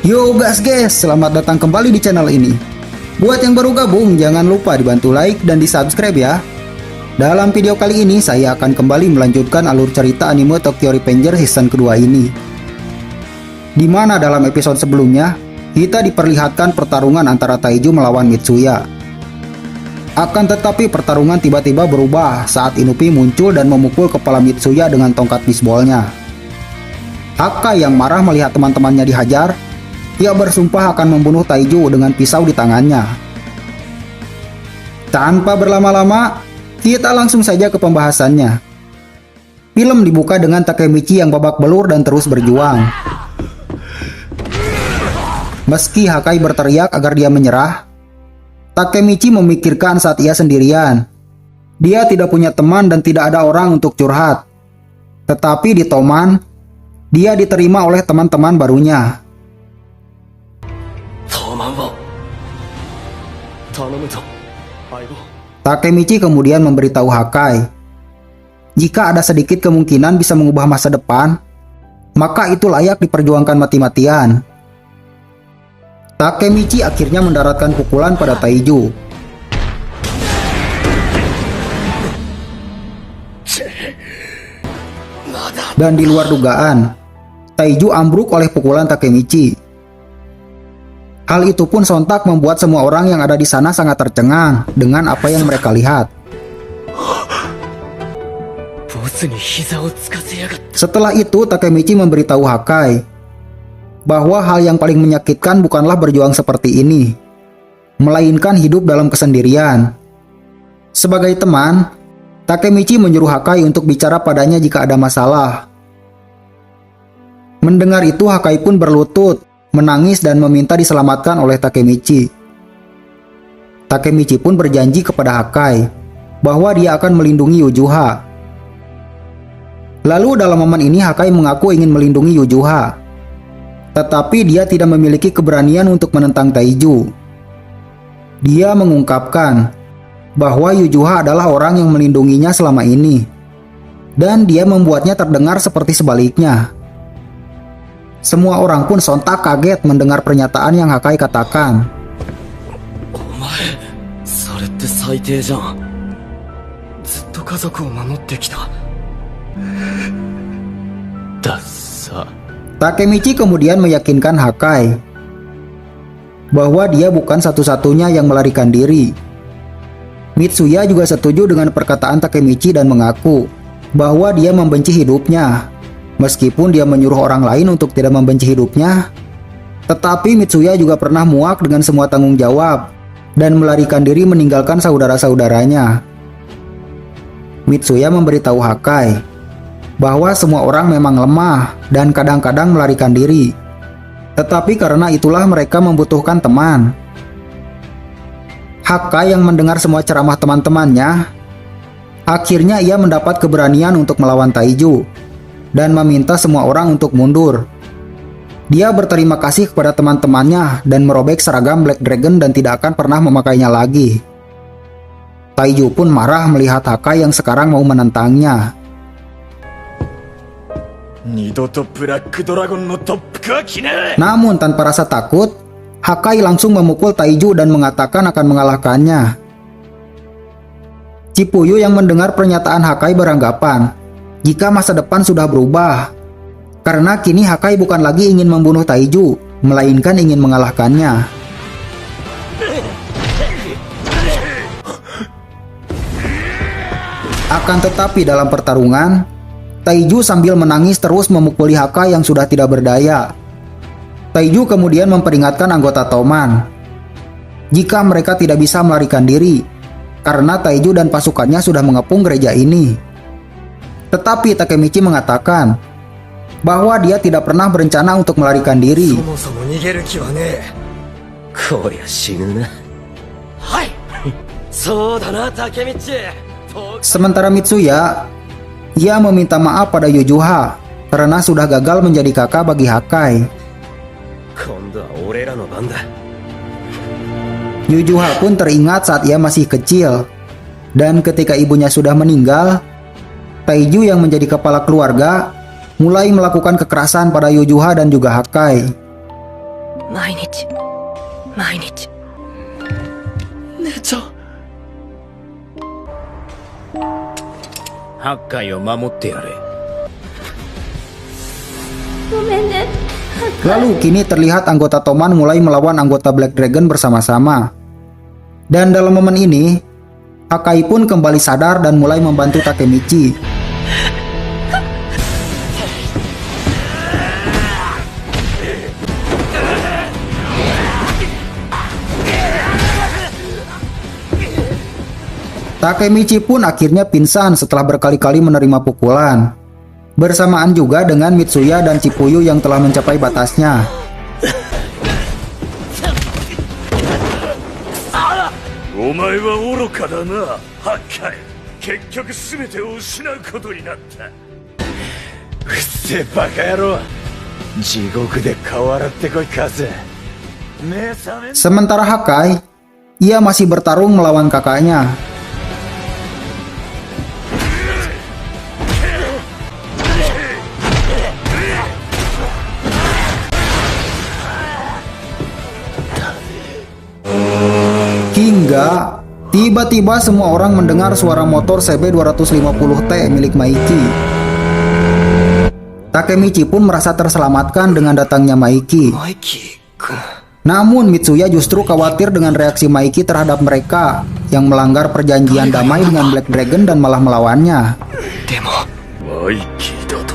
Yo guys, selamat datang kembali di channel ini. Buat yang baru gabung, jangan lupa dibantu like dan di subscribe ya. Dalam video kali ini, saya akan kembali melanjutkan alur cerita anime Tokyo Revenger season kedua ini. Dimana dalam episode sebelumnya, kita diperlihatkan pertarungan antara Taiju melawan Mitsuya. Akan tetapi pertarungan tiba-tiba berubah saat Inupi muncul dan memukul kepala Mitsuya dengan tongkat bisbolnya. Hakai yang marah melihat teman-temannya dihajar, ia bersumpah akan membunuh Taiju dengan pisau di tangannya. Tanpa berlama-lama, kita langsung saja ke pembahasannya. Film dibuka dengan Takemichi yang babak belur dan terus berjuang. Meski Hakai berteriak agar dia menyerah, Takemichi memikirkan saat ia sendirian. Dia tidak punya teman dan tidak ada orang untuk curhat. Tetapi di Toman, dia diterima oleh teman-teman barunya. Takemichi kemudian memberitahu Hakai, jika ada sedikit kemungkinan bisa mengubah masa depan, maka itu layak diperjuangkan mati-matian. Takemichi akhirnya mendaratkan pukulan pada Taiju. Dan di luar dugaan, Taiju ambruk oleh pukulan Takemichi. Hal itu pun sontak membuat semua orang yang ada di sana sangat tercengang dengan apa yang mereka lihat. Setelah itu, Takemichi memberitahu Hakai bahwa hal yang paling menyakitkan bukanlah berjuang seperti ini, melainkan hidup dalam kesendirian. Sebagai teman, Takemichi menyuruh Hakai untuk bicara padanya jika ada masalah. Mendengar itu, Hakai pun berlutut, menangis dan meminta diselamatkan oleh Takemichi. Takemichi pun berjanji kepada Hakai bahwa dia akan melindungi Yujuha. Lalu dalam momen ini Hakai mengaku ingin melindungi Yujuha, tetapi dia tidak memiliki keberanian untuk menentang Taiju. Dia mengungkapkan bahwa Yujuha adalah orang yang melindunginya selama ini, dan dia membuatnya terdengar seperti sebaliknya. Semua orang pun sontak kaget mendengar pernyataan yang Hakai katakan. Takemichi kemudian meyakinkan Hakai bahwa dia bukan satu-satunya yang melarikan diri. Mitsuya juga setuju dengan perkataan Takemichi dan mengaku bahwa dia membenci hidupnya. Meskipun dia menyuruh orang lain untuk tidak membenci hidupnya, tetapi Mitsuya juga pernah muak dengan semua tanggung jawab dan melarikan diri meninggalkan saudara-saudaranya. Mitsuya memberitahu Hakai bahwa semua orang memang lemah dan kadang-kadang melarikan diri, tetapi karena itulah mereka membutuhkan teman. Hakai yang mendengar semua ceramah teman-temannya, akhirnya ia mendapat keberanian untuk melawan Taiju dan meminta semua orang untuk mundur. Dia berterima kasih kepada teman-temannya dan merobek seragam Black Dragon dan tidak akan pernah memakainya lagi. Taiju pun marah melihat Hakai yang sekarang mau menentangnya. Namun tanpa rasa takut, Hakai langsung memukul Taiju dan mengatakan akan mengalahkannya. Chipuyu yang mendengar pernyataan Hakai beranggapan jika masa depan sudah berubah, karena kini Hakai bukan lagi ingin membunuh Taiju, melainkan ingin mengalahkannya. Akan tetapi dalam pertarungan, Taiju sambil menangis terus memukuli Hakai yang sudah tidak berdaya. Taiju kemudian memperingatkan anggota Toman jika mereka tidak bisa melarikan diri, karena Taiju dan pasukannya sudah mengepung gereja ini. Tetapi Takemichi mengatakan bahwa dia tidak pernah berencana untuk melarikan diri. Sementara Mitsuya, ia meminta maaf pada Yujuha karena sudah gagal menjadi kakak bagi Hakai. Yujuha pun teringat saat ia masih kecil, dan ketika ibunya sudah meninggal, Taiju yang menjadi kepala keluarga mulai melakukan kekerasan pada Yujuha dan juga Hakai. 毎日毎日。姉ちゃん。八海を守ってやれ。ごめんね。Lalu kini terlihat anggota Toman mulai melawan anggota Black Dragon bersama-sama. Dan dalam momen ini, Hakai pun kembali sadar dan mulai membantu Takemichi. Takemichi pun akhirnya pingsan setelah berkali-kali menerima pukulan. Bersamaan juga dengan Mitsuya dan Chipuyu yang telah mencapai batasnya. Sementara Hakai, ia masih bertarung melawan kakaknya. Hingga tiba-tiba semua orang mendengar suara motor CB250T milik Maiki. Takemichi pun merasa terselamatkan dengan datangnya Maiki. Namun Mitsuya justru khawatir dengan reaksi Maiki terhadap mereka yang melanggar perjanjian damai dengan Black Dragon dan malah melawannya. マイキーだと。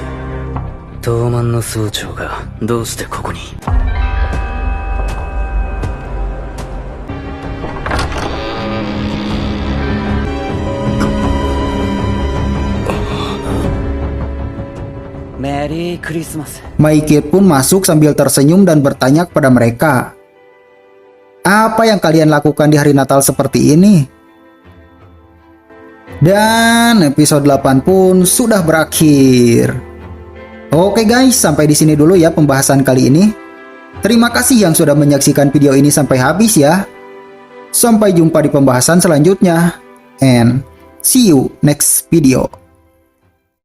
東卍の総長がどうしてここに。Merry Christmas. Maiki pun masuk sambil tersenyum dan bertanya kepada mereka, "Apa yang kalian lakukan di hari Natal seperti ini?" Dan episode 8 pun sudah berakhir. Oke guys, sampai di sini dulu ya pembahasan kali ini. Terima kasih yang sudah menyaksikan video ini sampai habis ya. Sampai jumpa di pembahasan selanjutnya. And see you next video.